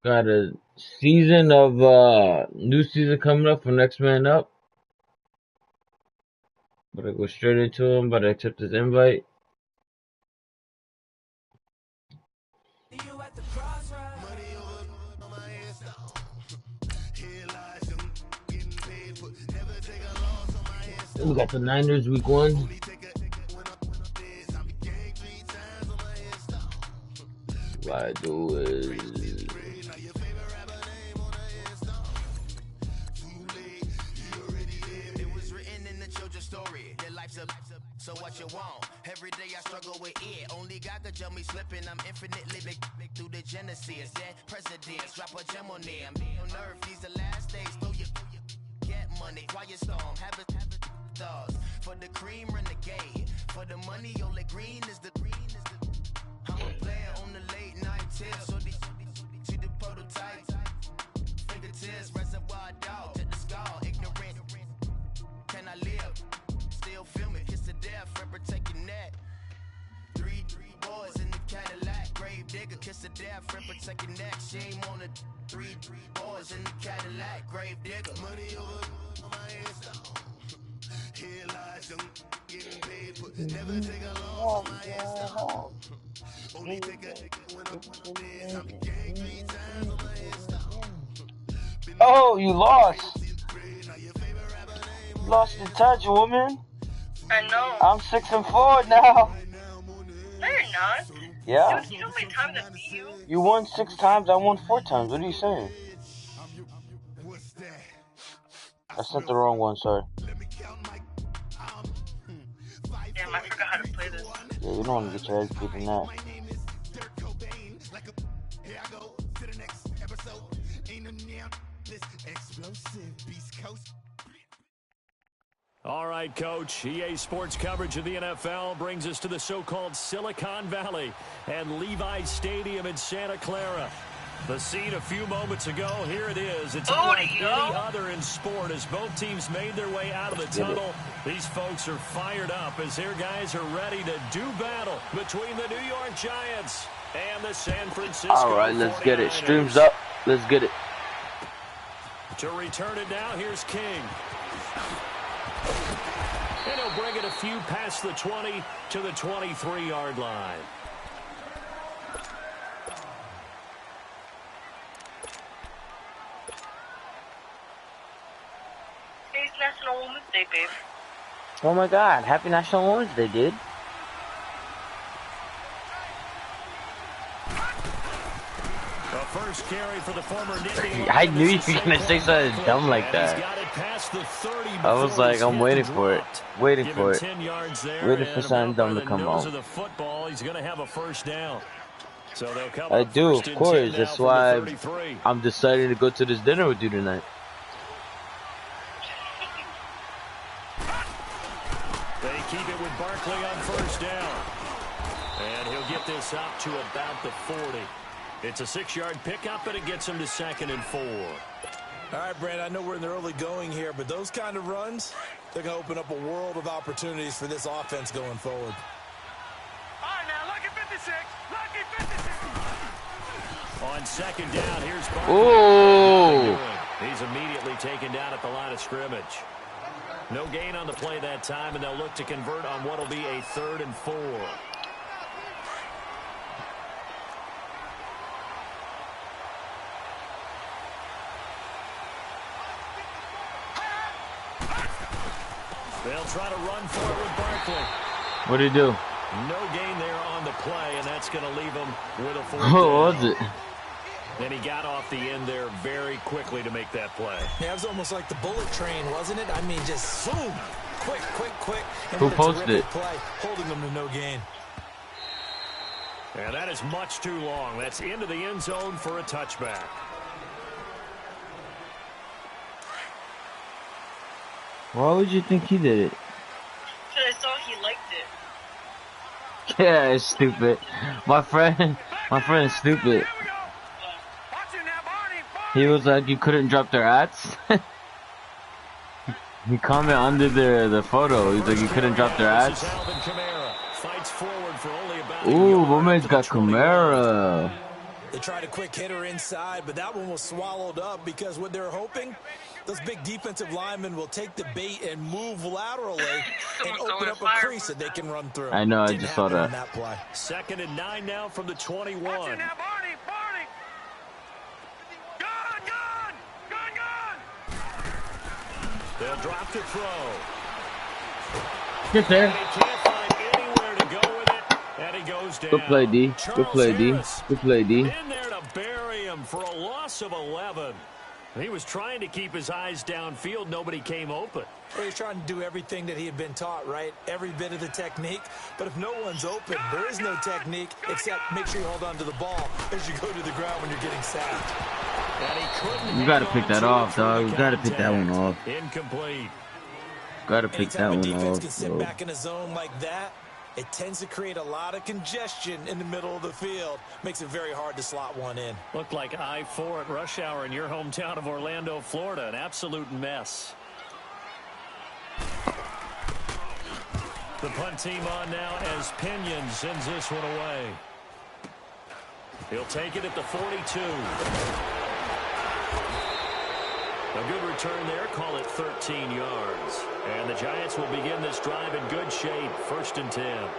Got a season of new season coming up for Next Man Up. But I go straight into him, but I accept his invite. We got the Niners week 1. What I do is so what you want? Every day I struggle with it. Only God could tell me slipping. I'm infinitely big through the genesis. That presidents drop a gem on them. On earth, these the last days. Throw your get money, quiet storm. Have a thoughts for the cream renegade. For the money, only green is the I'm a player on the late night tip. So see the prototype. Fingertips, reservoir dog to the skull. Ignorant. Can I live? Still film it, kiss to death, friend protect your neck. Three boys in the Cadillac, grave digger, kiss to death, friend protect your neck. Shame on the three boys in the Cadillac, grave digger. Money over my head, here lies young, getting paid, but never take a loss on my head. Only take a when I'm on the bed, I'm gang 3 times on my head. oh, you lost. Lost in touch, woman. I know. I'm 6-4 now. No, you're not. Yeah. Dude, you know how many times I beat you? You won 6 times, I won 4 times. What are you saying? I sent the wrong one, sorry. Damn, I forgot how to play this. Yeah, you don't want to get your head beat in that. All right, Coach. EA Sports coverage of the NFL brings us to the so-called Silicon Valley and Levi's Stadium in Santa Clara. The scene a few moments ago, here it is. It's unlike any other in sport as both teams made their way out of the tunnel. These folks are fired up as their guys are ready to do battle between the New York Giants and the San Francisco 49ers. All right, let's get it. Streams up. Let's get it. To return it now, here's King. And he'll bring it a few past the 20 to the 23-yard line. Today's National Women's Day, babe. Oh my God! Happy National Women's Day, dude. The first carry for the former Nittany. I knew you were gonna say something dumb like that. I was like, I'm waiting for it. Waiting for it. Waiting for something dumb to come out. He's going to have a first down. So they'll come I do, of course. That's why I'm deciding to go to this dinner with you tonight. They keep it with Barkley on first down. And he'll get this up to about the 40. It's a 6-yard pickup, and it gets him to 2nd and 4. All right, Brand, I know we're in the early going here, but those kind of runs, they're going to open up a world of opportunities for this offense going forward. All right, now, lucky 56. On 2nd down, here's Barkley. Ooh. He's immediately taken down at the line of scrimmage. No gain on the play that time, and they'll look to convert on what will be a 3rd and 4. They'll try to run for it with Barkley. What did he do? No gain there on the play, and that's going to leave him with a 4th What was it? And he got off the end there very quickly to make that play. Yeah, it was almost like the bullet train, wasn't it? I mean, just boom, quick. And who what a posted terrific it? Play, holding them to no gain. And that is much too long. That's into the end zone for a touchback. Why would you think he did it? Because I saw he liked it. Yeah, it's stupid. My friend is stupid. He was like, you couldn't drop their ads. He commented under the photo. He's like, you couldn't drop their ads. Fights forward for only about Ooh, woman's got Kamara. They tried a quick hitter inside, but that one was swallowed up because what they're hoping, those big defensive linemen will take the bait and move laterally and open up a crease that they can run through. I know, I Didn't just saw happen that. on that play. 2nd and 9 now from the 21. Watch it now, Barney! Barney! Gun! Gun! Gun! Gun! They'll drop to throw. Get there. And he can't find anywhere to go with it, and he goes down. Good play, D. Good play, D. Good play, D. In there to bury him for a loss of 11. He was trying to keep his eyes downfield. Nobody came open. Well, he's trying to do everything that he had been taught, right? Every bit of the technique. But if no one's open, there is no technique except make sure you hold on to the ball as you go to the ground when you're getting sacked. And he couldn't You gotta hang pick on that to off, it from dog. the You gotta pick that one contact. off. Incomplete. Gotta pick that Anytime a one defense off, can sit bro. back in a zone like that, it tends to create a lot of congestion in the middle of the field. Makes it very hard to slot one in. Looked like I-4 at rush hour in your hometown of Orlando, Florida. An absolute mess. The punt team on now as Pinion sends this one away. He'll take it at the 42. A good return there. Call it 13 yards. And the Giants will begin this drive in good shape. 1st and 10.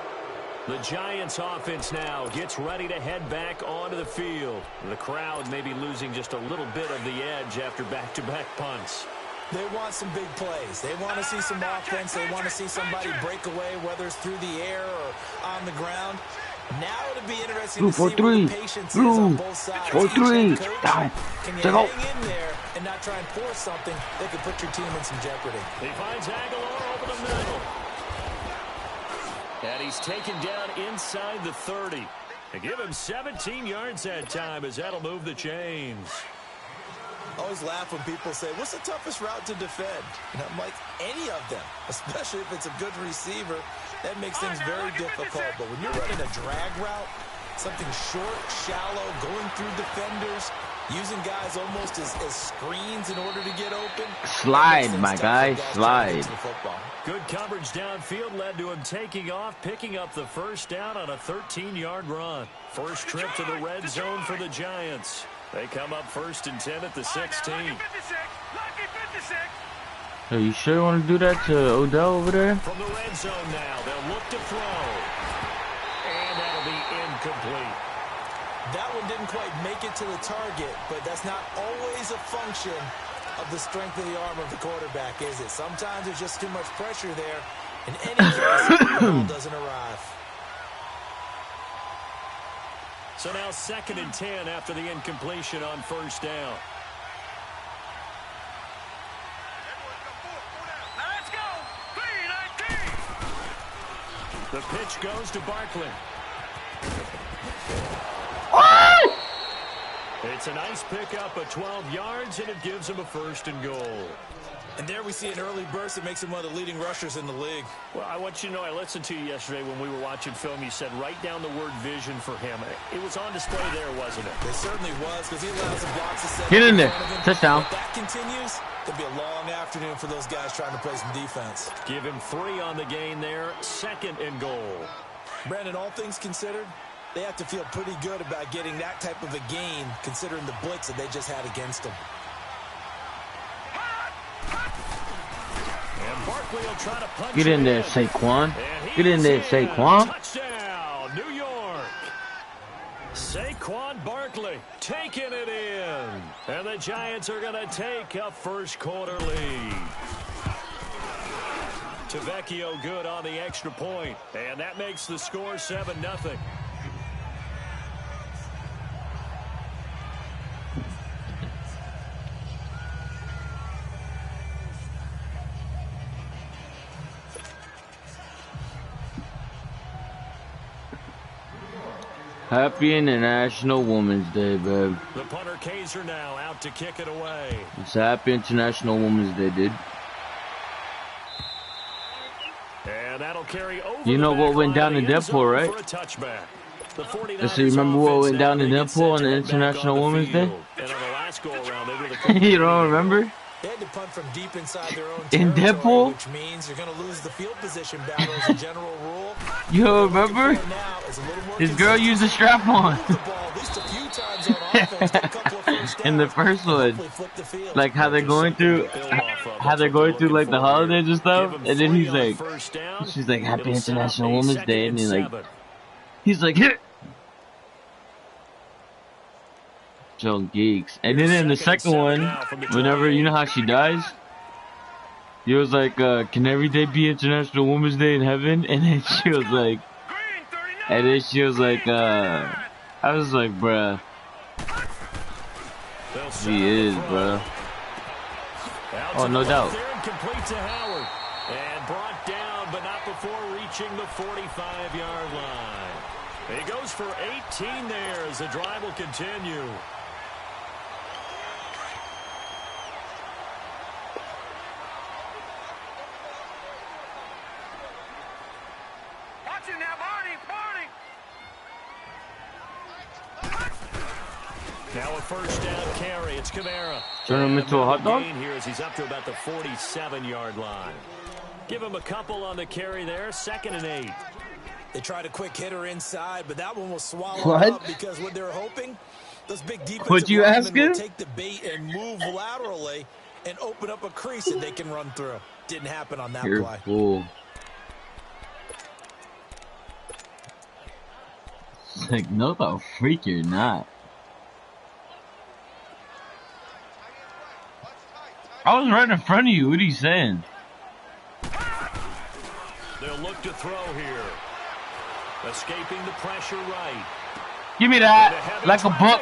The Giants offense now gets ready to head back onto the field. The crowd may be losing just a little bit of the edge after back-to-back punts. They want some big plays. They want to see some offense. They want to see somebody break away, whether it's through the air or on the ground. Now it'll be interesting to see what the patience is on both sides. 4-3. Coach, Down. can you Check out. hang in there and not try and force something that could put your team in some jeopardy? He finds Aguilar over the middle. And he's taken down inside the 30. They give him 17 yards that time as that'll move the chains. I always laugh when people say, what's the toughest route to defend? And I'm like, any of them, especially if it's a good receiver. That makes things very difficult. But when you're running a drag route, something short, shallow, going through defenders, using guys almost as screens in order to get open. Slide, my guy, slide. Good coverage downfield led to him taking off, picking up the first down on a 13-yard run. First trip to the red zone for the Giants. They come up 1st and 10 at the 16. Hey, you sure you want to do that to Odell over there? From the red zone now, they'll look to throw. And that'll be incomplete. That one didn't quite make it to the target, but that's not always a function of the strength of the arm of the quarterback, is it? Sometimes there's just too much pressure there. In any case, the ball doesn't arrive. So now 2nd and 10 after the incompletion on 1st down. Let's go! 3-19! The pitch goes to Barkley. It's a nice pickup of 12 yards, and it gives him a 1st and goal. And there we see an early burst that makes him one of the leading rushers in the league. Well, I want you to know, I listened to you yesterday when we were watching film. You said write down the word vision for him. It was on display there, wasn't it? It certainly was, because he allows the blocks to set Get in there. front of him. Touchdown. If that continues, it'll be a long afternoon for those guys trying to play some defense. Give him 3 on the gain there. 2nd and goal. Brandon, all things considered, they have to feel pretty good about getting that type of a gain, considering the blitz that they just had against them. And Barkley will try to punch Get in it there, Saquon. And Get in there, he's Saquon. Touchdown, New York. Saquon Barkley taking it in. And the Giants are going to take a first quarter lead. Tavecchio good on the extra point. And that makes the score 7-0. Happy International Women's Day, babe. The punter Kaiser now out to kick it away. It's Happy International Women's Day, dude. And that'll carry over. You know the what back went line down of in the end Deadpool, zone right? for a touchback. The 49ers Let's see, remember what offense went down now in gets set Deadpool on to the head back International on the Women's Day? field. And on the last go-around, they were the You don't remember? They had to punt from deep inside their own In territory, Deadpool? which means you're going to lose the field position battle as a general rule. You remember? Now is a little more His girl consistency. used a strap on. Move the ball at least a few times offense, get a couple of first In the downs, first and one, hopefully flip the field. like how they're Just going something through, to build off of. how That's they're what going through looking like the for here. holidays and Give stuff, him and then 3 he's on like, first down. she's like, Happy It'll set up International a Women's 2nd Day, and and he's like, 7. hit. So geeks, and then in the second one, whenever you know how she dies. He was like, can every day be International Women's Day in heaven? And then she was like, I was like, bruh. She is, bruh. Oh, no doubt. Complete to Howard. And brought down, but not before reaching the 45-yard line. He goes for 18 there as the drive will continue. Watch him now, Barney, Barney. Now a first down carry. It's Kamara. Turn him into a hot dog? Here as he's up to about the 47-yard line. Give him a couple on the carry there. 2nd and 8. They tried a quick hitter inside, but that one was swallowed What? up because what they were hoping, those big defensive Would you linemen ask him? will take the bait and move laterally and open up a crease that they can run through. Didn't happen on that You're play. fool. It's like, no, the freak you're not. I was right in front of you. What are you saying? They'll look to throw here. Escaping the pressure right. Give me that. Like a book.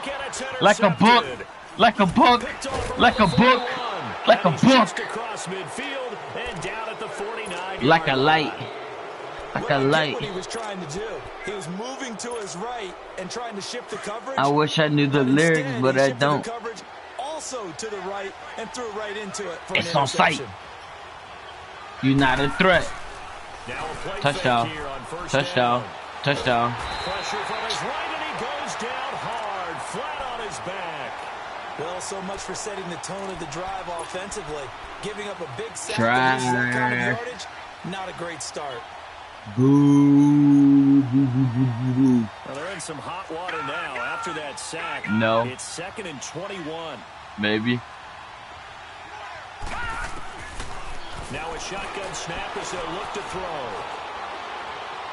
Like a book. Like a book. Like a book. Like a book. Across midfield and down at the 49. Like a light. Like a Well, I get light. what he was trying to do. He was moving to his right and trying to shift the coverage. I wish I knew the lyrics, instead, but he I shifted don't. the coverage also to the right and threw right into it for It's an on sight. interception. You're not a threat. Now a play Touchdown. fake here on first Touchdown. down. Touchdown. Pressure from his right, and he goes down hard, flat on his back. Well, so much for setting the tone of the drive offensively. Giving up a big sack Trash. to lose that kind of yardage, not a great start. Boo. Boo, boo, boo, boo, boo. Well, they're in some hot water now after that sack. No. It's 2nd and 21. Maybe. Now a shotgun snap as they'll look to throw.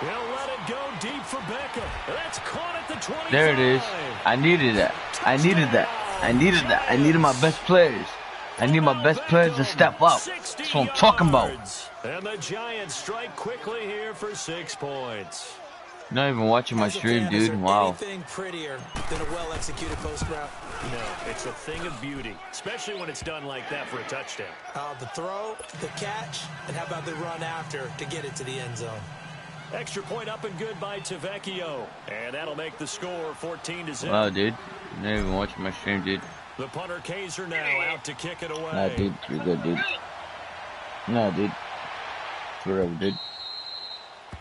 He'll let it go deep for Beckham. That's caught at the 25. There it is. I needed that. I needed that. I needed that. I needed my best players. I need my best players to step up. That's what I'm talking about. And the Giants strike quickly here for 6 points. You're not even watching my As a stream, fan, is dude. there Wow. anything prettier than a well-executed post route? No, it's a thing of beauty, especially when it's done like that for a touchdown. The throw, the catch, and how about the run after to get it to the end zone? Extra point up and good by Tavecchio. And that'll make the score 14-0. Wow, dude. You're not even watching my stream, dude. The punter Kaiser now out to kick it away. Nah, dude. You're good, dude. Nah, dude. Whatever, dude.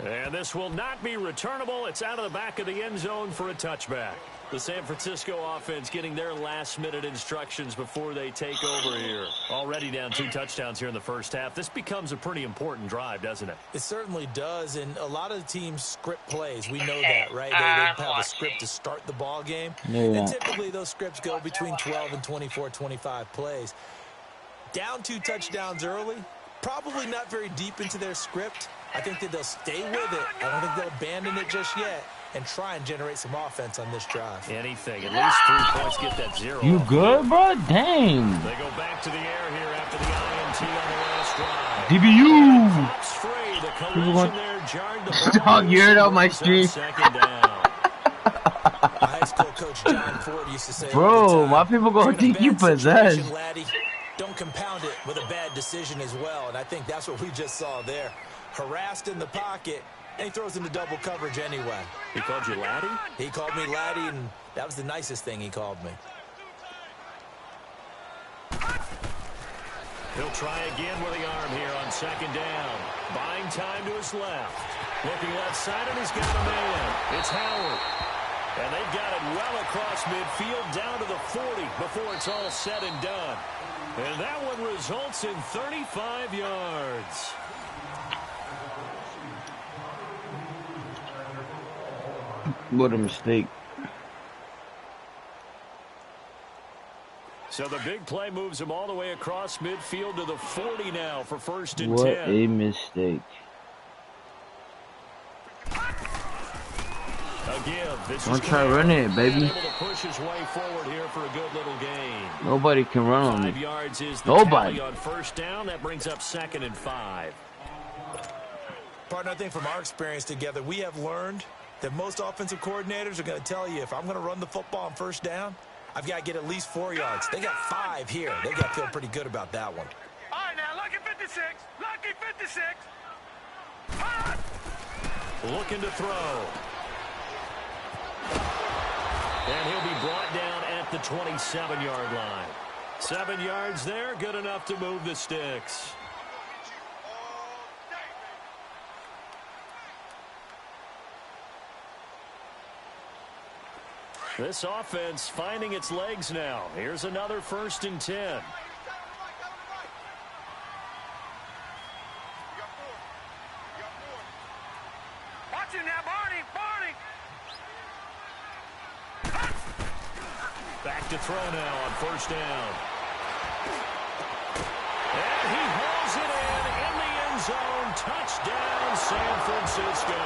And this will not be returnable. It's out of the back of the end zone for a touchback. The San Francisco offense getting their last-minute instructions before they take over here. Already down 2 touchdowns here in the first half. This becomes a pretty important drive, doesn't it? It certainly does, and a lot of the teams script plays. We know that, right? They have a script to start the ball game. Yeah. And typically those scripts go between 12 and 24, 25 plays. Down 2 touchdowns early, probably not very deep into their script. I think that they'll stay with it. I don't think they'll abandon it just yet and try and generate some offense on this drive. Anything. At least 3 points, get that 0. You good, bro? Dang. They go back to the air here after the INT on the last drive. DBU. Pops free. The People collision going- there jarred the ball. Dog, you heard on my stream. 2nd down. High school coach John Ford used to say, all Bro, the time, my people gonna "You're in a think you bad situation, possessed. laddie. Don't compound it with a bad decision as well." And I think that's what we just saw there. Harassed in the pocket, and he throws into double coverage anyway. He called you laddie? He called me laddie, and that was the nicest thing he called me. He'll try again with the arm here on 2nd down. Buying time to his left. Looking left side, and he's got a man. It's Howard. And they've got it well across midfield down to the 40 before it's all said and done. And that one results in 35 yards. What a mistake. So the big play moves him all the way across midfield to the 40 now for 1st and What 10. a mistake. Don't try running it, baby. Able to push his way forward here for a good little gain. Nobody can run on me. 5 yards is the Nobody. on 1st down. That brings up 2nd and 5. Partner, I think from our experience together, we have learned that most offensive coordinators are going to tell you, if I'm going to run the football on 1st down, I've got to get at least 4 yards. They got 5 here. They got to feel pretty good about that one. All right, now, lucky 56. Lucky 56. Looking to throw. And he'll be brought down at the 27-yard line. 7 yards there, good enough to move the sticks. This offense finding its legs now. Here's another 1st and 10. Watch it now, Barney. Barney. Back to throw now on 1st down. And he hauls it in the end zone. Touchdown, San Francisco.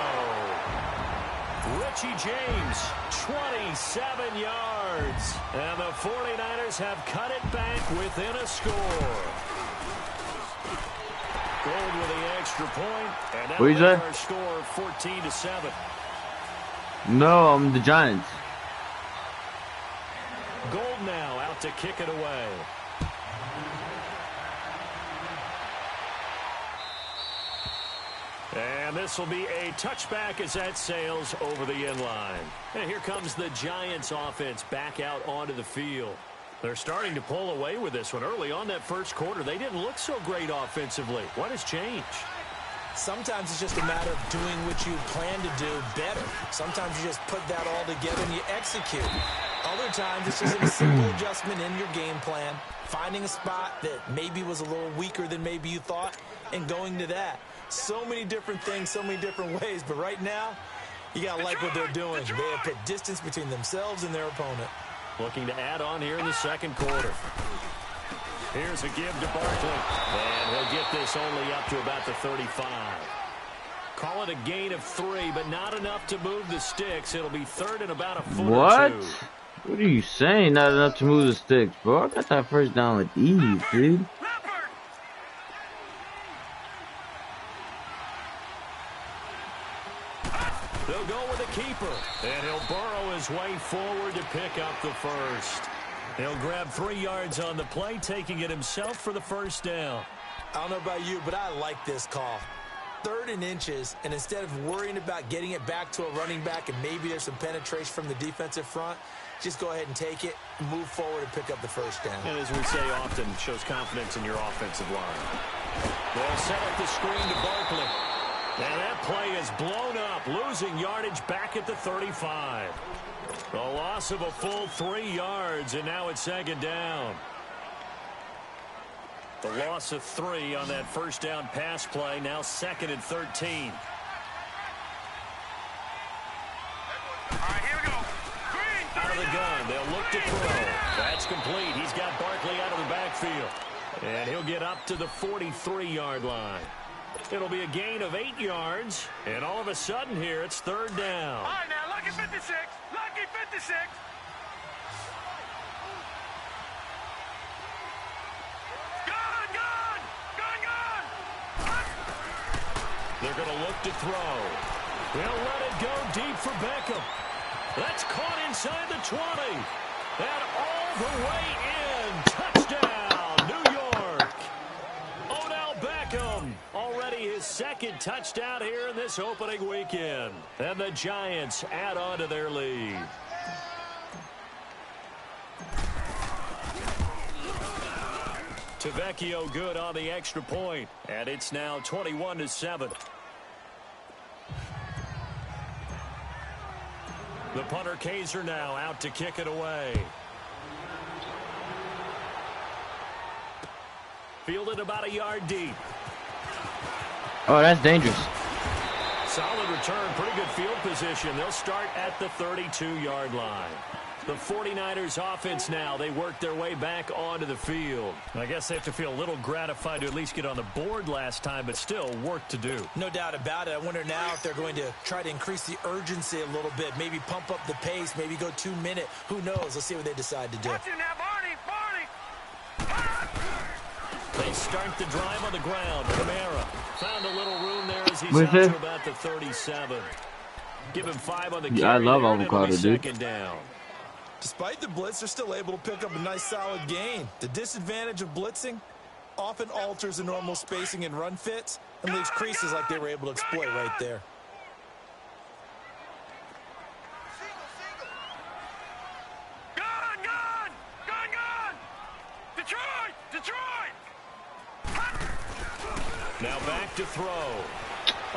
Richie James, 27 yards. And the 49ers have cut it back within a score. Gold with the extra point. And now Who's that? our score 14-7. No, I'm the Giants. Gold now out to kick it away. And this will be a touchback as that sails over the end line. And here comes the Giants offense back out onto the field. They're starting to pull away with this one. Early on that 1st quarter, they didn't look so great offensively. What has changed? Sometimes it's just a matter of doing what you plan to do better. Sometimes you just put that all together and you execute. Other times it's just a simple adjustment in your game plan, finding a spot that maybe was a little weaker than maybe you thought, and going to that. So many different things, so many different ways, but right now, you got to like what they're doing. They have put distance between themselves and their opponent. Looking to add on here in the 2nd quarter. Here's a give to Barkley. And he'll get this only up to about the 35. Call it a gain of 3, but not enough to move the sticks. It'll be 3rd and about a foot What? or 2. What are you saying? Not enough to move the sticks, bro. I got that 1st down with ease, dude. They'll go with a keeper. And he'll burrow his way forward to pick up the 1st. He'll grab 3 yards on the play, taking it himself for the 1st down. I don't know about you, but I like this call. 3rd and inches, and instead of worrying about getting it back to a running back and maybe there's some penetration from the defensive front, just go ahead and take it, move forward, and pick up the 1st down. And as we say often, shows confidence in your offensive line. They'll set up the screen to Barkley. And that play is blown up, losing yardage back at the 35. The loss of a full 3 yards, and now it's 2nd down. The loss of 3 on that 1st down pass play, now 2nd and 13. All right, here we go. Green, Out of the gun, they'll look to throw. That's complete. He's got Barkley out of the backfield. And he'll get up to the 43-yard line. It'll be a gain of 8 yards, and all of a sudden here, it's 3rd down. All right, now, lucky 56. Lucky 56. Gun, gun, gun, gun. They're going to look to throw. They'll let it go deep for Beckham. That's caught inside the 20. And all the way in. Touchdown, New York. Odell Beckham, already his 2nd touchdown here in this opening weekend. And the Giants add on to their lead. Tavecchio good on the extra point, and it's now 21-7. The punter Kaiser now out to kick it away. Fielded about a yard deep. Oh, that's dangerous. Solid return, pretty good field position. They'll start at the 32-yard line. The 49ers offense now, they work their way back onto the field. I guess they have to feel a little gratified to at least get on the board last time, but still work to do. No doubt about it. I wonder now if they're going to try to increase the urgency a little bit, maybe pump up the pace, maybe go 2-minute. Who knows? Let's see what they decide to do. Watch you now, Barney. They start the drive on the ground. Kamara found a little room there as he's Where's out it? to about the 37. Give him 5 on the carry. Yeah, I love there, and it'll be avocado, dude. second down. Despite the blitz, they're still able to pick up a nice solid gain. The disadvantage of blitzing often alters the normal spacing and run fits and leaves creases like they were able to exploit right there. Gone! Detroit! Now back to throw.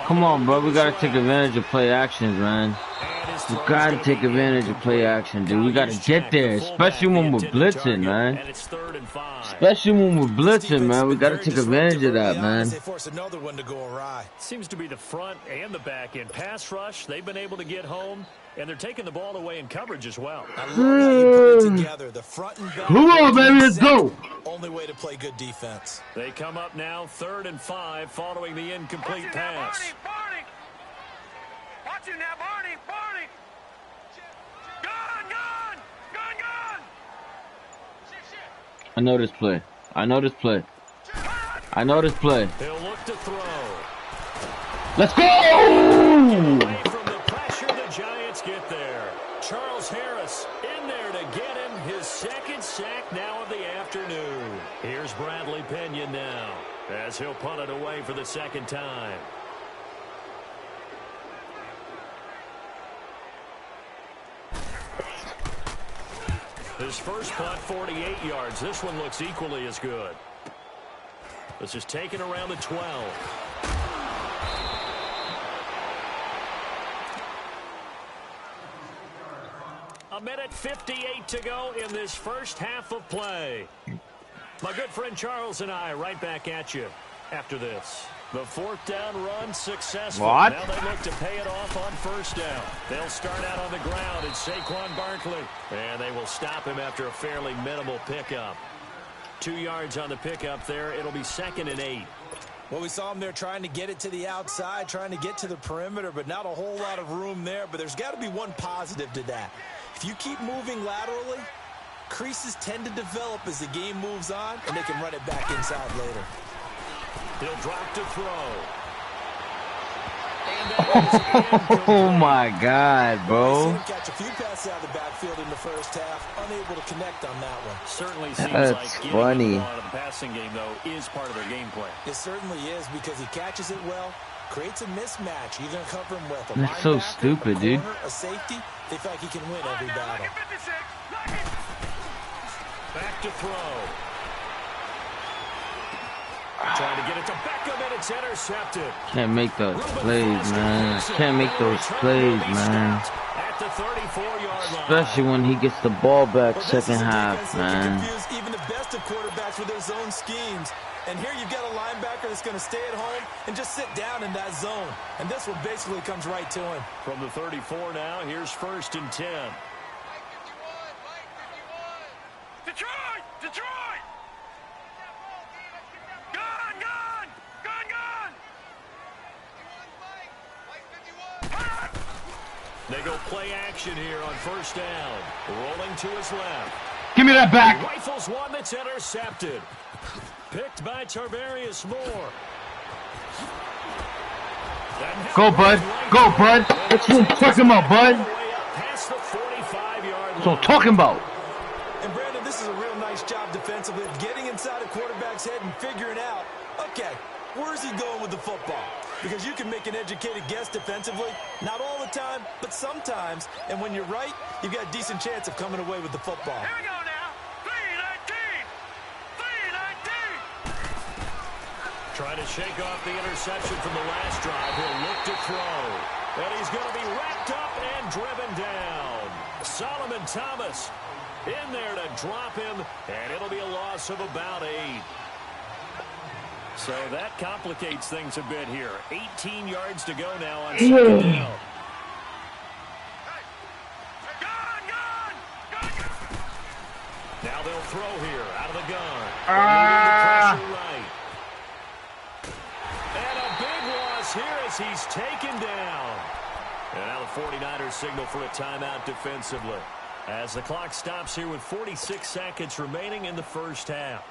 Come on, bro. We gotta take advantage of play actions, man. We gotta take advantage of play action, dude. We gotta get there, especially when we're blitzing, man. And it's 3rd and 5. Especially when we're blitzing, man. We gotta take advantage of that, man. They force another one to go awry. Seems to be the front and the back end. Pass rush, they've been able to get home, and they're taking the ball away in coverage as well. I love how you put it together. The front and back. Come on, baby, let's go. Only way to play good defense. They come up now 3rd and 5 following the incomplete pass. Barney! Watch you now, Barney! Gone! I know this play. I know this play. He'll look to throw. Let's go! Away from the pressure, the Giants get there. Charles Harris in there to get him his 2nd sack now of the afternoon. Here's Bradley Pinion now as he'll punt it away for the 2nd time. His first punt, 48 yards. This one looks equally as good. This is taken around the 12. A minute 58 to go in this first half of play. My good friend Charles and I right back at you after this. The 4th down run successful. What? Now they look to pay it off on 1st down. They'll start out on the ground. It's Saquon Barkley. And they will stop him after a fairly minimal pickup. 2 yards on the pickup there. It'll be 2nd and 8. Well, we saw him there trying to get it to the outside, trying to get to the perimeter, but not a whole lot of room there. But there's got to be one positive to that. If you keep moving laterally, creases tend to develop as the game moves on, and they can run it back inside later. He'll drop to throw. Oh my God, bro. Catch a few passes out of the backfield in the first half, unable to connect on that one. Certainly seems That's like getting funny. the ball out of the passing game, though, is part of their game plan. It certainly is because he catches it well, creates a mismatch. You're going to cover him with a That's so linebacker, stupid, a dude. corner, a safety. They feel like he can win every battle. Back to throw. Trying to get it to Beckham, and it's intercepted. Can't make those plays, man. Can't make those plays, man. At the 34-yard line. Especially when he gets the ball back But this second is a half, defense that man. can confuse even the best of quarterbacks with their zone schemes. And here you've got a linebacker that's going to stay at home and just sit down in that zone. And this one basically comes right to him. From the 34 now, here's 1st and 10. Detroit! Gone! They go play action here on 1st down. Rolling to his left. Give me that back. Rifles one that's intercepted. Picked by Tarvarius Moore. Go, bud. Go, bud. That's what I'm talking about, bud. Past the 45-yard That's what I'm talking about. And Brandon, this is a real nice job defensively of getting inside a quarterback's head and figuring out, okay, where's he going with the football? Because you can make an educated guess defensively, not all the time, but sometimes. And when you're right, you've got a decent chance of coming away with the football. Here we go now. 3-19. Trying to shake off the interception from the last drive. He'll look to throw. And he's going to be wrapped up and driven down. Solomon Thomas in there to drop him, and it'll be a loss of about 8. So that complicates things a bit here. 18 yards to go now on 2nd down. throw here out of the gun. Moving the pressure right. And a big loss here as he's taken down. And now the 49ers signal for a timeout defensively, as the clock stops here with 46 seconds remaining in the first half.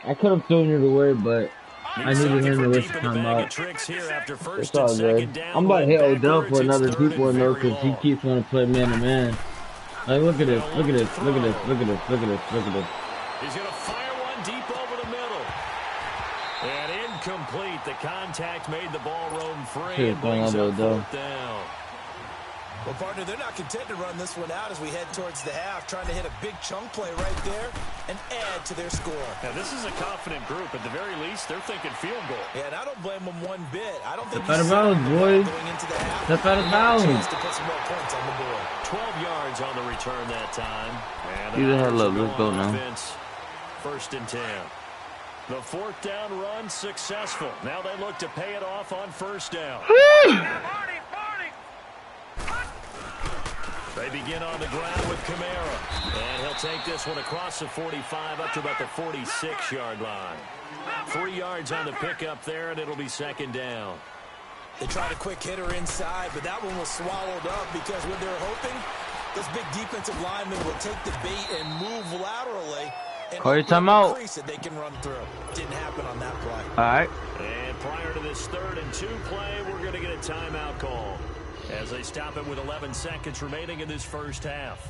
I could have thrown it away, but I needed him to waste time out. It's all good. I'm about to hit Odell for another deep one though, because he keeps wanting to play man to man. Like, look at this, look at this, look at this, look at this, look at this, look at this. He's going to fire one deep over the middle. And incomplete. The contact made the ball roam free and brings up fourth down. Well, partner, they're not content to run this one out as we head towards the half, trying to hit a big chunk play right there and add to their score. Now, this is a confident group. At the very least, they're thinking field goal. Yeah, and I don't blame them one bit. I don't think Step out of bounds, boy. Step out of bounds. To put some more points on the board. 12 yards on the return that time. Who the hell up? Let's go now. First and 10. The fourth down run successful. Now they look to pay it off on first down. They begin on the ground with Kamara. And he'll take this one across the 45 up to about the 46-yard line. 3 yards on the pickup there, and it'll be second down. They tried a quick hitter inside, but that one was swallowed up because what they're hoping, this big defensive lineman will take the bait and move laterally. Call your timeout. They can run through. Didn't happen on that play. All right. And prior to this 3rd and 2 play, we're going to get a timeout call as they stop it with 11 seconds remaining in this first half.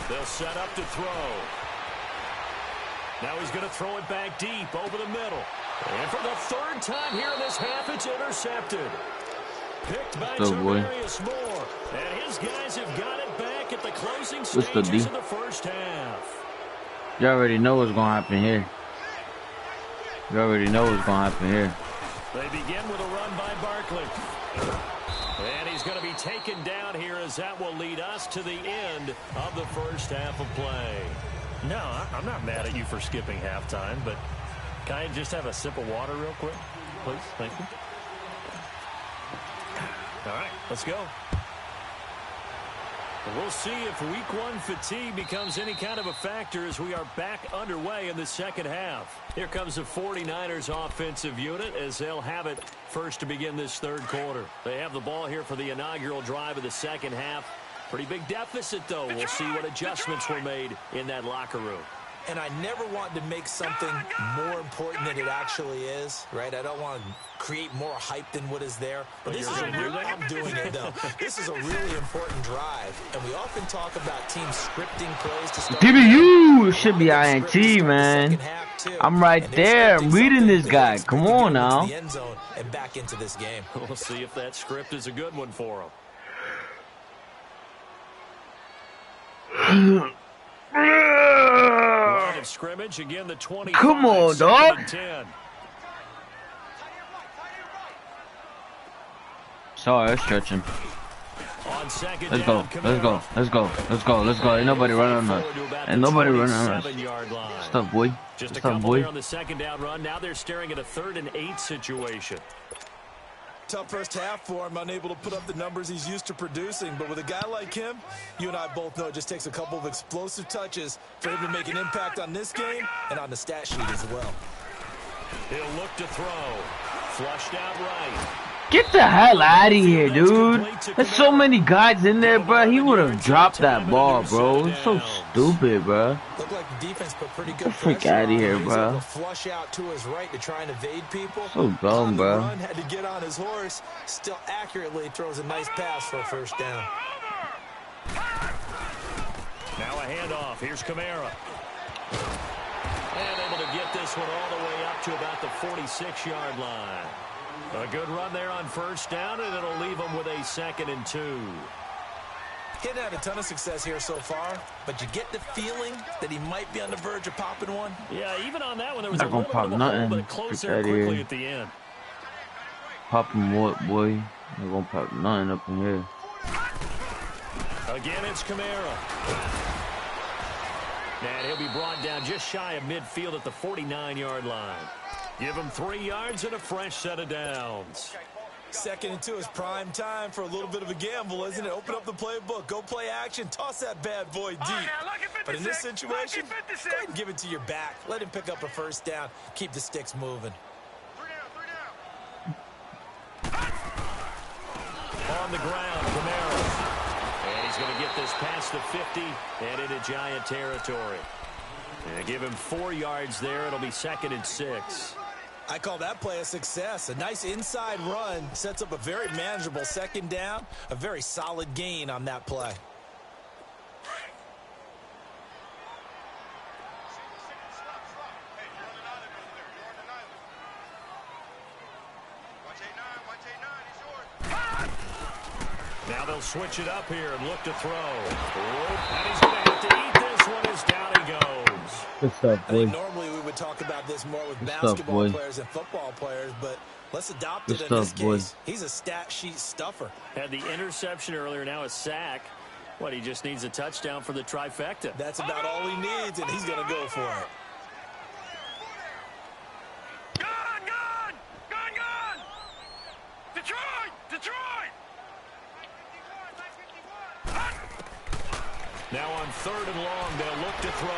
They'll set up to throw. Now he's going to throw it back deep over the middle. And for the 3rd time here in this half, it's intercepted. Picked by Tavarius Moore. And his guys have got it back at the closing stages of the first half. You already know what's going to happen here. You already know what's going to happen here. They begin with a run by Barkley. And he's going to be taken down here as that will lead us to the end of the first half of play. No, I'm not mad at you for skipping halftime, but can I just have a sip of water real quick? Please, thank you. All right, let's go. We'll see if week 1 fatigue becomes any kind of a factor as we are back underway in the second half. Here comes the 49ers offensive unit as they'll have it first to begin this 3rd quarter. They have the ball here for the inaugural drive of the second half. Pretty big deficit, though. We'll see what adjustments were made in that locker room. And I never want to make something more important than it actually is, right? I don't want to create more hype than what is there. But this is a real, I'm doing it, though. This is a really important drive. And we often talk about teams scripting plays to start. DBU should be INT, man. I'm right there. I'm reading this guy. Come on now. The end zone and back into this game. We'll see if that script is a good one for him. Line of scrimmage again, the 25. Come on, dog. Sorry, I'm stretching. Let's go. Let's go. Let's go. Let's go. Let's go. Ain't nobody running on us. Ain't nobody running on us. What's up, boy? Just a couple here on the second down run. Now they're staring at a 3rd and 8 situation. Tough first half for him, unable to put up the numbers he's used to producing. But with a guy like him, you and I both know it just takes a couple of explosive touches for him to make an impact on this game and on the stat sheet as well. He'll look to throw. Flushed out right. Get the hell out of here, dude. There's so many guys in there, bro. He would have dropped that ball, bro. It's so stupid, bro. Looked like the defense put pretty good Get the freak out of here, bro. Flush out to his right to try and evade people. So dumb, bro. Had to get on his horse. Still accurately throws a nice pass for a first down. Now a handoff. Here's Kamara. And able to get this one all the way up to about the 46-yard line. A good run there on first down, and it'll leave him with a 2nd and 2. He didn't have a ton of success here so far, but you get the feeling that he might be on the verge of popping one. Yeah, even on that one, there was a little bit of a hole, but it closed there quickly at the end. Popping what, boy? They won't pop nothing up in here. Again, it's Kamara. And he'll be brought down just shy of midfield at the 49-yard line. Give him 3 yards and a fresh set of downs. 2nd and 2 is prime time for a little bit of a gamble, isn't it? Open up the playbook, go play action, toss that bad boy deep. But in this situation, go ahead and give it to your back. Let him pick up a first down. Keep the sticks moving. 3 down. On the ground, Kamara. And he's going to get this past the 50 and into Giant territory. And give him 4 yards there. It'll be 2nd and 6. I call that play a success. A nice inside run sets up a very manageable 2nd down. A very solid gain on that play. Now they'll switch it up here and look to throw. And he's going to have to eat this one as down he goes. Good stuff, boy. Normally we would talk about this more with basketball players and football players, but let's adopt it in this case. He's a stat sheet stuffer. Had the interception earlier, now a sack. What, he just needs a touchdown for the trifecta. That's about all he needs, and he's going to go for it. Gone! Detroit! Now on 3rd and long, they'll look to throw.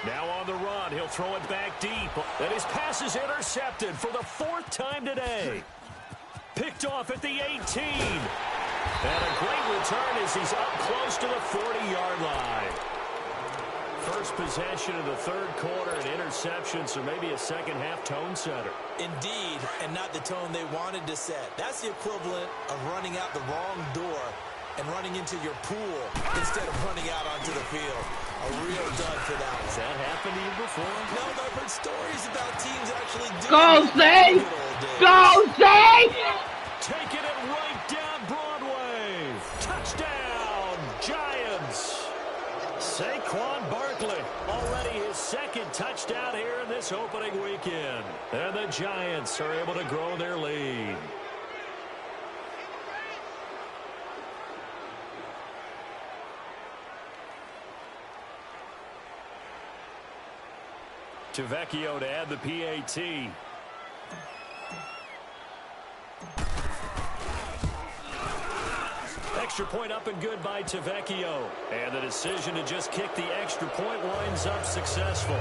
Now on the run, he'll throw it back deep. And his pass is intercepted for the 4th time today. Picked off at the 18. And a great return as he's up close to the 40-yard line. First possession of the 3rd quarter, an interception, so maybe a second-half tone setter. Indeed, and not the tone they wanted to set. That's the equivalent of running out the wrong door and running into your pool instead of running out onto the field. A real dud for that one. Has that happened to you before? No, but I've heard stories about teams actually doing Go, Zay! Go, Zay! Taking it right down Broadway. Touchdown, Giants. Saquon Barkley, already his 2nd touchdown here in this opening weekend. And the Giants are able to grow their lead. Tavecchio to add the PAT. Extra point up and good by Tavecchio. And the decision to just kick the extra point winds up successful.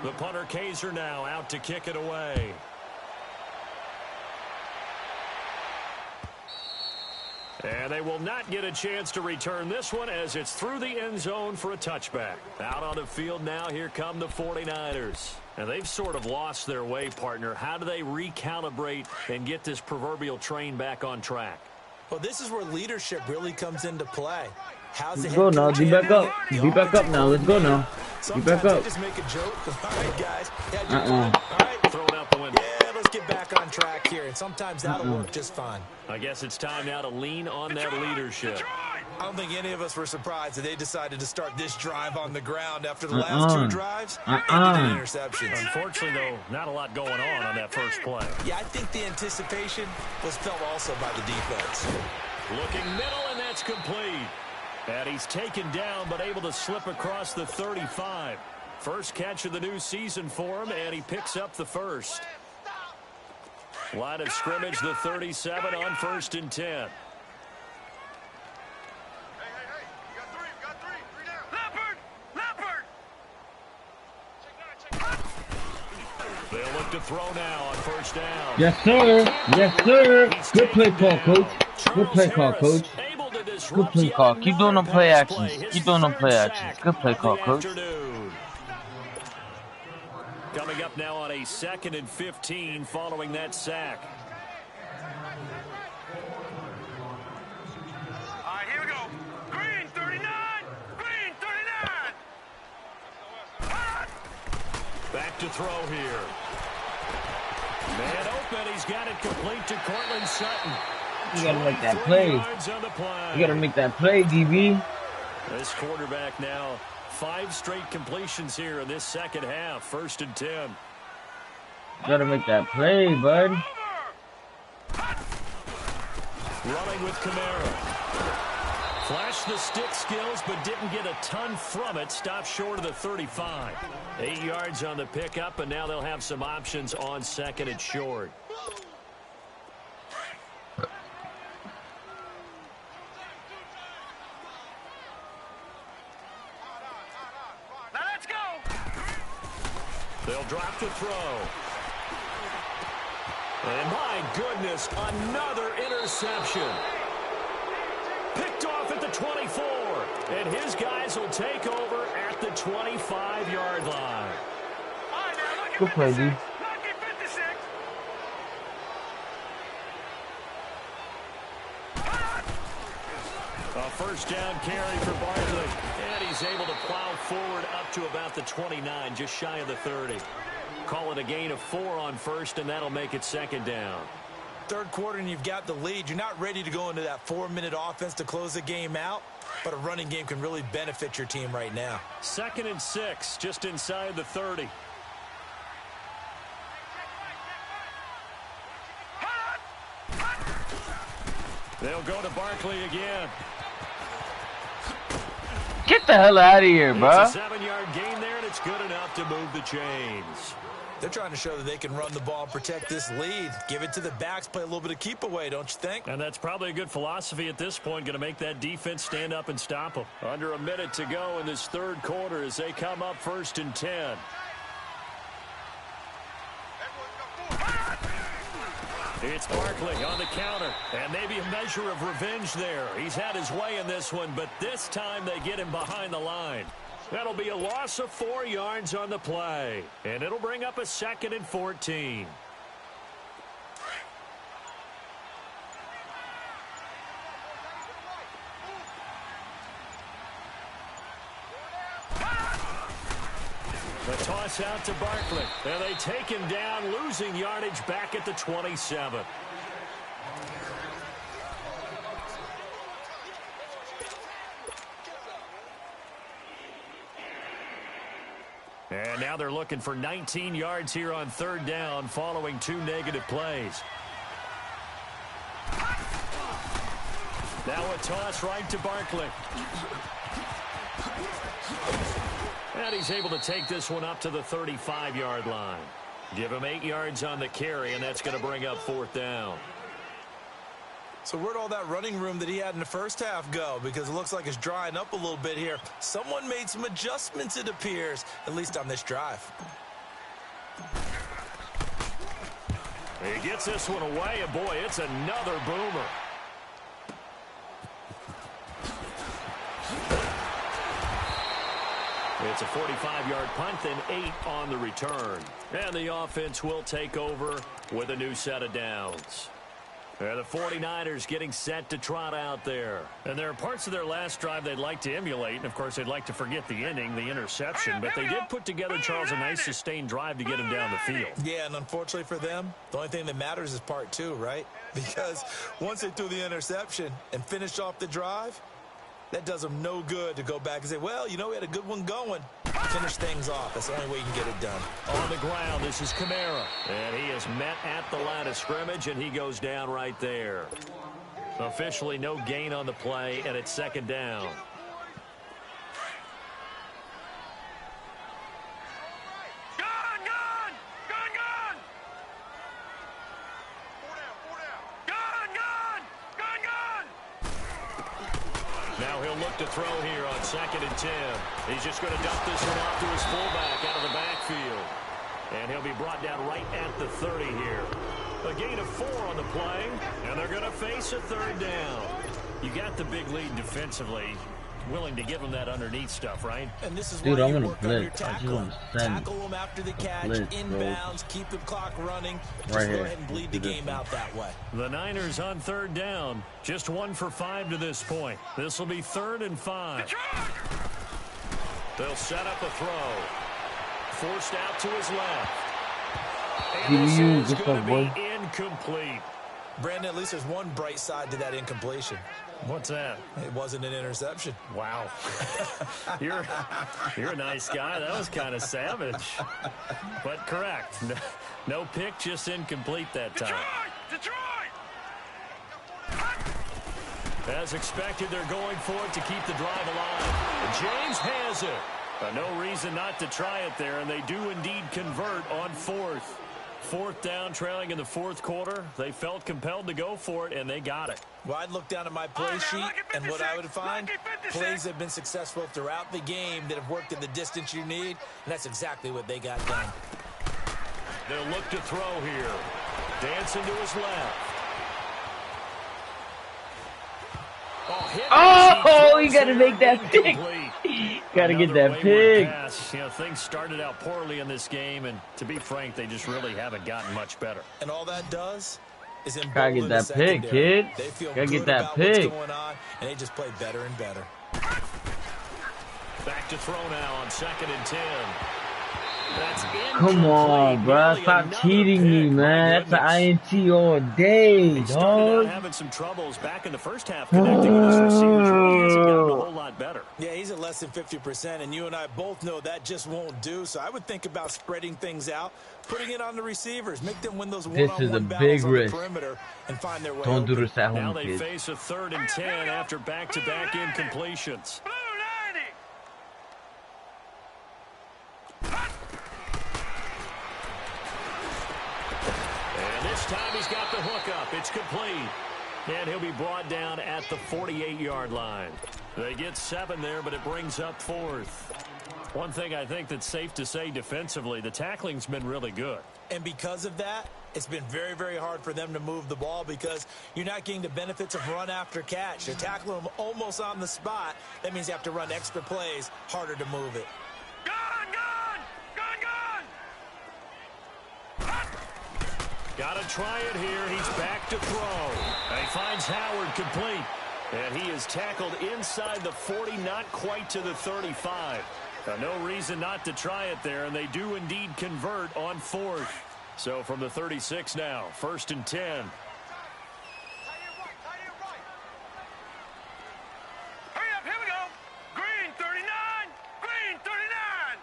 The punter Kaiser now out to kick it away. And they will not get a chance to return this one as it's through the end zone for a touchback. Out on the field now, here come the 49ers. And they've sort of lost their way, partner. How do they recalibrate and get this proverbial train back on track? Well, this is where leadership really comes into play. Let's go now. Be back up. Be back up now. Let's go now. Be back up. Just make a joke. All right, guys. All right. Throw it out the window. Yeah, let's get back on track here. And sometimes that'll work just fine. I guess it's time now to lean on that leadership. I don't think any of us were surprised that they decided to start this drive on the ground after the last 2 drives. Interceptions. Unfortunately, though, not a lot going on that first play. Yeah, I think the anticipation was felt also by the defense. Looking middle, and that's complete. And he's taken down, but able to slip across the 35. First catch of the new season for him, and he picks up the first. Line of scrimmage, the 37 on 1st and 10. Hey, you got three down. Leopard! They'll look to throw now on 1st down. Yes, sir. Yes, sir. Good play call, coach. Good play call, coach. Good play call. Keep doing them play actions. Keep doing them play actions. Good play call, coach. Coming up now on a 2nd and 15 following that sack. All right, here we go. Green 39. Green 39. Back look to throw here. Man open. He's got it complete to Cortland Sutton. You gotta make that play. You gotta make that play, DB. This quarterback now 5 straight completions here in this second half. 1st and 10. You gotta make that play, bud. Running with Kamara. Flashed the stick skills, but didn't get a ton from it. Stopped short of the 35. 8 yards on the pickup, and now they'll have some options on 2nd and short. Let's go. They'll drop the throw. And my goodness, another interception. Picked off at the 24. And his guys will take over at the 25-yard line. Good play, dude. A first down carry for Barkley. And he's able to plow forward up to about the 29, just shy of the 30. Call it a gain of 4 on 1st, and that'll make it 2nd down. 3rd quarter and you've got the lead. You're not ready to go into that 4-minute offense to close the game out, but a running game can really benefit your team right now. 2nd and 6, just inside the 30. They'll go to Barkley again. Get the hell out of here, bro. It's a 7-yard gain there, and it's good enough to move the chains. They're trying to show that they can run the ball and protect this lead. Give it to the backs, play a little bit of keep away, don't you think? And that's probably a good philosophy at this point, going to make that defense stand up and stop them. Under a minute to go in this 3rd quarter as they come up 1st and 10. It's Barkley on the counter, and maybe a measure of revenge there. He's had his way in this one, but this time they get him behind the line. That'll be a loss of 4 yards on the play, and it'll bring up a 2nd and 14. The toss out to Barkley, and they take him down, losing yardage back at the 27. And now they're looking for 19 yards here on 3rd down following 2 negative plays. Now a toss right to Barkley. And he's able to take this one up to the 35-yard line. Give him 8 yards on the carry, and that's going to bring up 4th down. So where'd all that running room that he had in the first half go? Because it looks like it's drying up a little bit here. Someone made some adjustments, it appears, at least on this drive. He gets this one away, and boy, it's another boomer. It's a 45-yard punt, then 8 on the return. And the offense will take over with a new set of downs. And the 49ers getting set to trot out there. And there are parts of their last drive they'd like to emulate. And, of course, they'd like to forget the ending, the interception. But they did put together, Charles, a nice sustained drive to get him down the field. Yeah, and unfortunately for them, the only thing that matters is part 2, right? Because once they threw the interception and finished off the drive, that does them no good to go back and say, well, you know, we had a good one going. Finish things off. That's the only way you can get it done. On the ground, this is Kamara. And he is met at the line of scrimmage, and he goes down right there. Officially no gain on the play, and it's 2nd down. Now he'll look to throw here on 2nd and 10. He's just going to dump this one off to his fullback out of the backfield. And he'll be brought down right at the 30 here. A gain of 4 on the play, and they're going to face a 3rd down. You got the big lead defensively. Willing to give him that underneath stuff, right? And this is Dude, where I'm you gonna work on your blitz. I just tackle. want to send Tackle him after the catch, blitz, inbounds, keep the clock running. Just right go here. ahead and bleed the game out that way. The Niners on 3rd down. Just 1 for 5 to this point. This will be 3rd and 5. They'll set up a throw. Forced out to his left. You And this use is this going stuff, to boy. be incomplete. Brandon, at least there's one bright side to that incompletion. What's that? It wasn't an interception. Wow. You're a nice guy. That was kind of savage. But correct. No pick, just incomplete that time. Detroit! As expected, they're going for it to keep the drive alive. And James has it. No reason not to try it there, and they do indeed convert on fourth. Fourth down, trailing in the fourth quarter. They felt compelled to go for it, and they got it. Well, I'd look down at my play sheet, and what I would find, plays that have been successful throughout the game that have worked at the distance you need, and that's exactly what they got done. They'll look to throw here. Dancing to his left. Oh, you got to make that pick. Got to get that pick. You know, things started out poorly in this game, and to be frank, they just really haven't gotten much better. And all that does is gotta get that pick, kid. They feel Gotta get good that about pick. what's going on, and they just play better and better. Back to throw now on 2nd and 10. That's Come on, bro. Stop cheating me, man. That's an INT all day, He started out dog. having some troubles back in the first half connecting with his receivers. Really hasn't gotten a whole lot better. Yeah, he's at less than 50%, and you and I both know that just won't do. So I would think about spreading things out, putting it on the receivers, make them win those This is a one-on-one big battles on the risk. perimeter and find their way Don't do open. this at Now home, they kids. face a 3rd and 10 after back-to-back incompletions. Blue 90! And this time he's got the hook up. It's complete. And he'll be brought down at the 48-yard line. They get 7 there, but it brings up 4th. One thing I think that's safe to say defensively, the tackling's been really good. And because of that, it's been very, very hard for them to move the ball because you're not getting the benefits of run after catch. You're tackling them almost on the spot. That means you have to run extra plays, harder to move it. Gone! Got to try it here. He's back to throw. And he finds Howard complete. And he is tackled inside the 40, not quite to the 35. No reason not to try it there, and they do indeed convert on 4th. So from the 36 now, 1st and 10. Hurry up, here we go! Green 39! Green 39!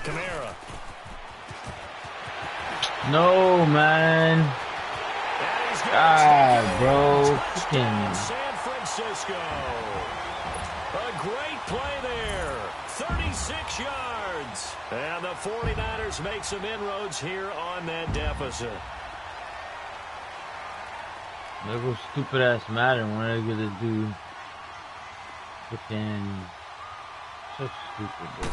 Kamara. No, man. God, bro. San Francisco. A great play there. 36 yards. And the 49ers make some inroads here on that deficit. There goes stupid ass Madden. What are they gonna do? Freaking so stupid, bro.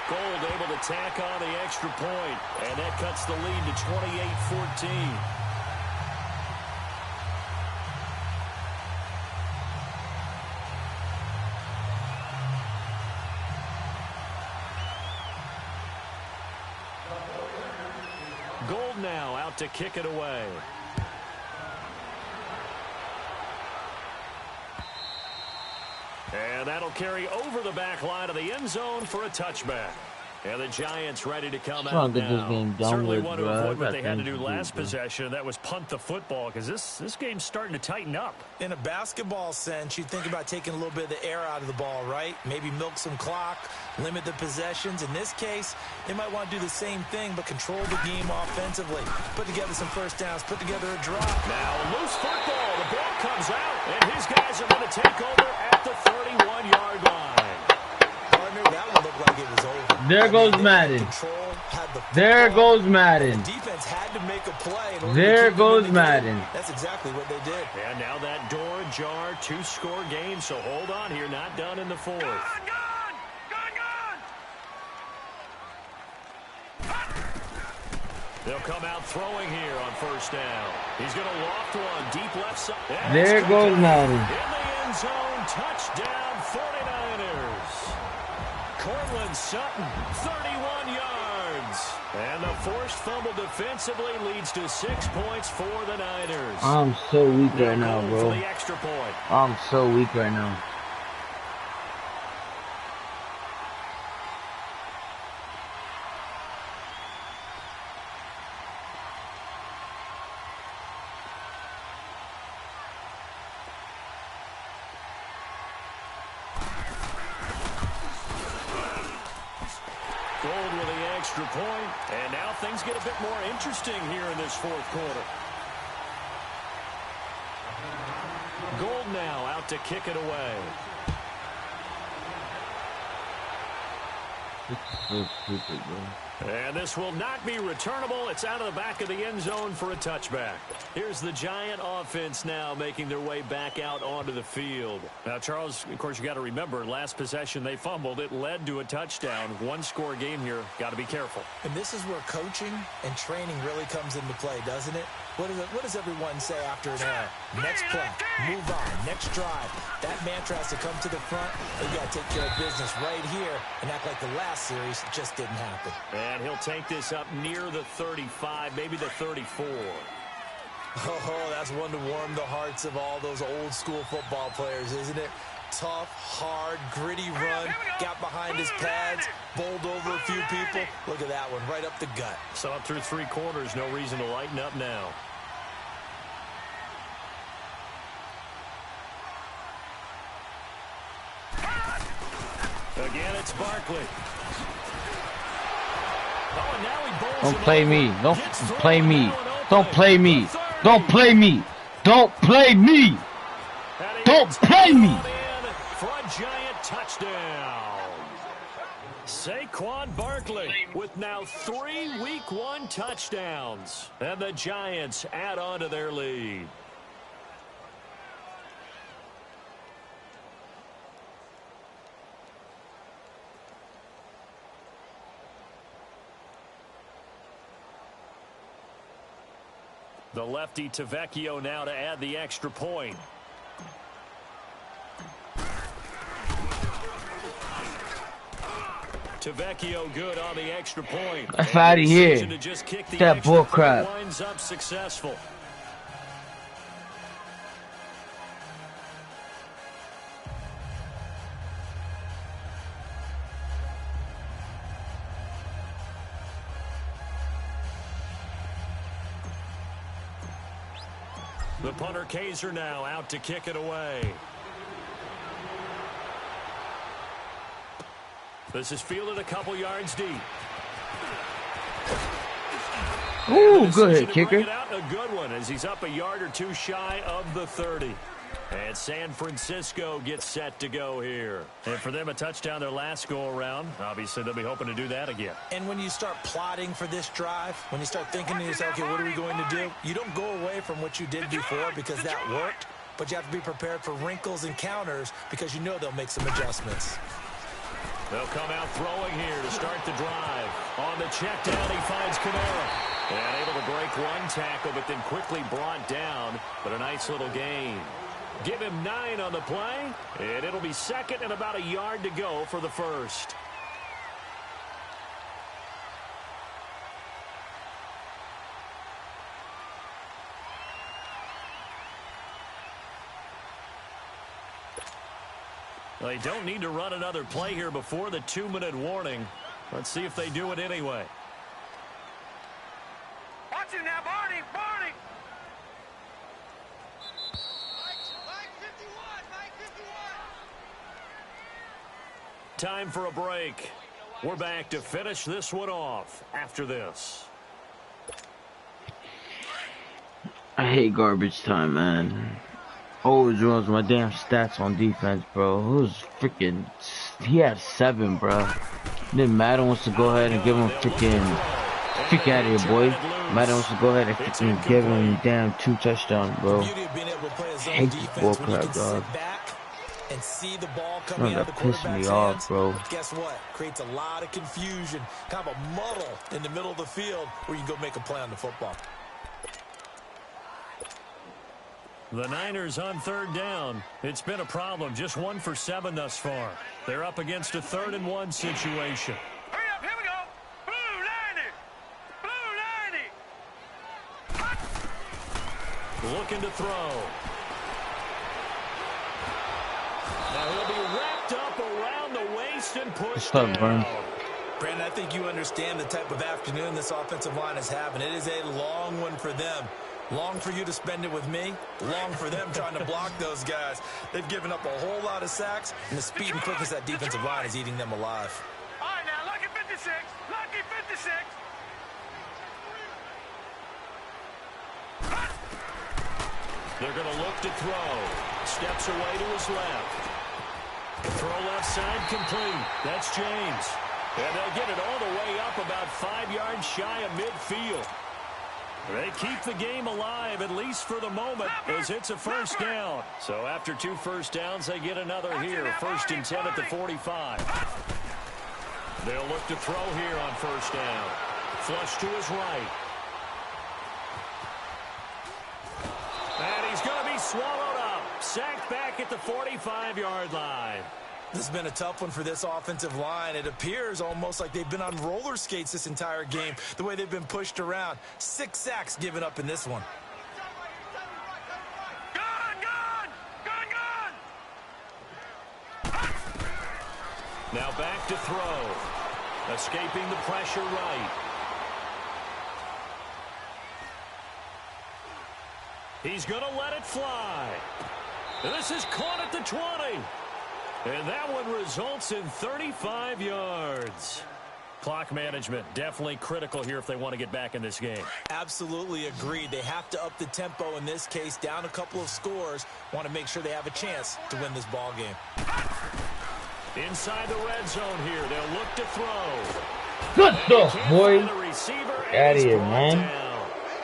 Gold able to tack on the extra point, and that cuts the lead to 28-14. Gold now out to kick it away. And that'll carry over the back line of the end zone for a touchback. And the Giants ready to come out get this now. game done Certainly with, want to bro. avoid what I they got had to things do to do, last bro. possession. That was punt the football, because this game's starting to tighten up. In a basketball sense, you think about taking a little bit of the air out of the ball, right? Maybe milk some clock, limit the possessions. In this case, they might want to do the same thing, but control the game offensively. Put together some first downs, put together a drop. Now a loose football. The ball comes out, and his guys are going to take over at the 31-yard line. Partner, that one looked like it was over. There goes Madden. There goes Madden. Defense had to make a play. There goes Madden. That's exactly what they did. And now that door ajar, 2-score game, so hold on here, not done in the 4th. They'll come out throwing here on first down. He's going to loft one deep left side. There goes Madden. In the end zone, touchdown 49ers. Cortland Sutton, 31 yards. And the forced fumble defensively leads to 6 points for the Niners. I'm so weak right now, bro. For the extra point. I'm so weak right now. Gold with the extra point, and now things get a bit more interesting here in this fourth quarter. Gold now out to kick it away. It's so stupid, bro. And this will not be returnable. It's out of the back of the end zone for a touchback. Here's the Giant offense now making their way back out onto the field. Now, Charles, of course, you got to remember, last possession they fumbled. It led to a touchdown. One-score game here. Got to be careful. And this is where coaching and training really comes into play, doesn't it? What does everyone say after an error? Next play, move on, next drive. That mantra has to come to the front. They got to take care of business right here and act like the last series just didn't happen. And he'll take this up near the 35, maybe the 34. Oh, that's one to warm the hearts of all those old school football players, isn't it? Tough, hard, gritty run, got behind his pads, bowled over a few people. Look at that one, right up the gut. So up through 3 quarters, no reason to lighten up now. Again, it's Barkley. Oh, and now he bowls. Don't play me. Don't play me. Don't play me. Don't play me. Don't play me. Don't play me. For a Giant touchdown. Saquon Barkley with now 3 Week 1 touchdowns. And the Giants add on to their lead. The lefty Tavecchio now to add the extra point. Tavecchio good on the extra point. That's out of here. That bull crap. Winds up successful. The punter Kaiser now out to kick it away. This is fielded a couple yards deep. Ooh, good hit, kicker. A good one as he's up a yard or two shy of the 30. And San Francisco gets set to go here. And for them, a touchdown their last go-around. Obviously, they'll be hoping to do that again. And when you start plotting for this drive, when you start thinking to yourself, okay, what are we going to do? You don't go away from what you did before because that worked, but you have to be prepared for wrinkles and counters because you know they'll make some adjustments. They'll come out throwing here to start the drive. On the check down, he finds Kamara. And able to break one tackle, but then quickly brought down. But a nice little gain. Give him 9 on the play, and it'll be second and about a yard to go for the first. They don't need to run another play here before the 2-minute warning. Let's see if they do it anyway. Watch it now, Barney, Barney. Time for a break. We're back to finish this one off after this. I hate garbage time, man. Always ruins my damn stats on defense, bro. Who's freaking... He had 7, bro. Then Madden wants to go ahead and give him freaking... Freak out of here, boy. Madden wants to go ahead and freaking give him damn 2 touchdowns, bro. I hate this bullcrap, dog. And see the ball coming out of the quarterback's hands. Bro. Guess what? Creates a lot of confusion, kind of a muddle in the middle of the field where you can go make a play on the football. The Niners on third down. It's been a problem. Just 1 for 7 thus far. They're up against a 3rd and 1 situation. Hurry up, here we go. Blue 90. Blue 90. Looking to throw. Now he'll be wrapped up around the waist and pushed down. Brandon, I think you understand the type of afternoon this offensive line is having. It is a long one for them. Long for you to spend it with me. Long for them trying to block those guys. They've given up a whole lot of sacks, and the speed and quickness of that defensive line is eating them alive. All right, now, lucky 56. Lucky 56. They're going to look to throw. Steps away to his left. Throw left side complete. That's James. And they'll get it all the way up about 5 yards shy of midfield. They keep the game alive, at least for the moment, as it's a first down. So after 2 first downs, they get another here. 1st and 10 at the 45. They'll look to throw here on first down. Flush to his right. And he's going to be swallowed up. Sacked back at the 45-yard line. This has been a tough one for this offensive line. It appears almost like they've been on roller skates this entire game, the way they've been pushed around. 6 sacks given up in this one. Now back to throw. Escaping the pressure right. He's going to let it fly. This is caught at the 20. And that one results in 35 yards. Clock management definitely critical here if they want to get back in this game. Absolutely agreed. They have to up the tempo in this case, down a couple of scores. Want to make sure they have a chance to win this ball game. Inside the red zone here, they'll look to throw. Good stuff, boy. Out of here, man.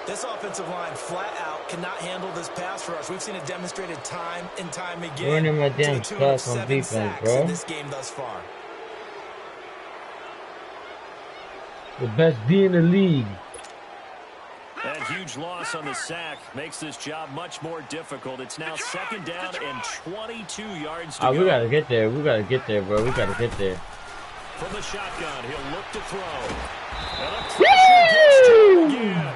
This offensive line flat out cannot handle this pass rush. We've seen it demonstrated time and time again. Running my damn class on defense, bro. In this game thus far. The best D in the league. That huge loss on the sack makes this job much more difficult. It's now 2nd down and 22 yards to go. We gotta get there. We gotta get there, bro. We gotta get there. From the shotgun, he'll look to throw. And a pressure gets to him again.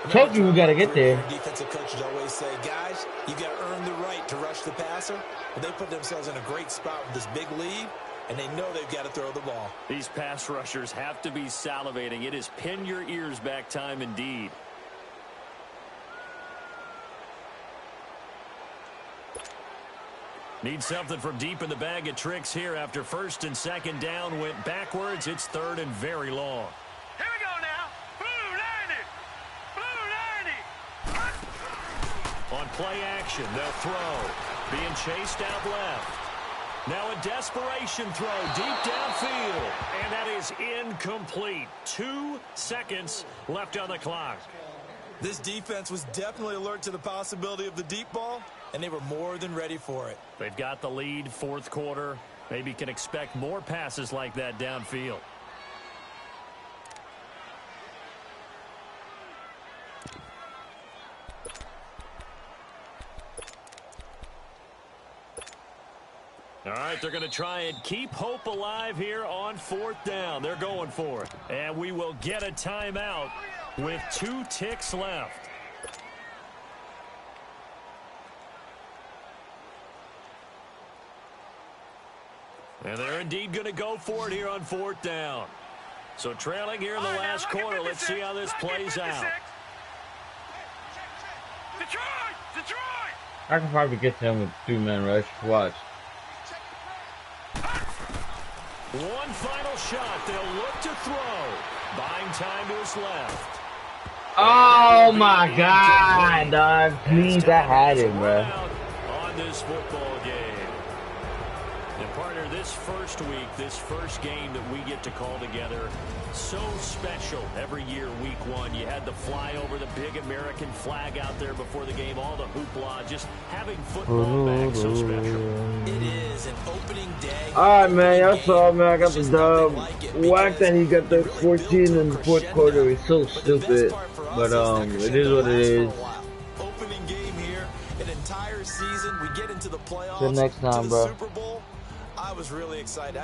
Told you we gotta get there. Defensive coaches always say, guys, you got to earn the right to rush the passer. But they put themselves in a great spot with this big lead, and they know they've got to throw the ball. These pass rushers have to be salivating. It is pin your ears back time indeed. Need something from deep in the bag of tricks here after 1st and 2nd down went backwards. It's 3rd and very long. Here we go now. Blue 90. Blue 90. On play action, they'll throw. Being chased out left. Now a desperation throw deep downfield. And that is incomplete. 2 seconds left on the clock. This defense was definitely alert to the possibility of the deep ball, and they were more than ready for it. They've got the lead, 4th quarter. Maybe can expect more passes like that downfield. All right, they're going to try and keep hope alive here on 4th down. They're going for it. And we will get a timeout with 2 ticks left. And they're indeed going to go for it here on 4th down. So trailing here in the last quarter. Let's see how this plays out. Detroit! I can probably get them with 2-man rush. Watch. One final shot. They'll look to throw. Buying time to his left. Oh my God, dog. Please, I had it, bro. On this football game. And partner, this first week, this first game that we get to call together, so special every year, week 1. You had the fly over the big American flag out there before the game, all the hoopla, just having football back, so special. It is an opening day. Alright, man, y'all saw, man, I got the dub. Whack that he got the 14 in the 4th quarter. It's so stupid. But, it is what it is. Opening game here, season, we get into the playoffs, Till next time, to the bro. Super Bowl. I was really excited.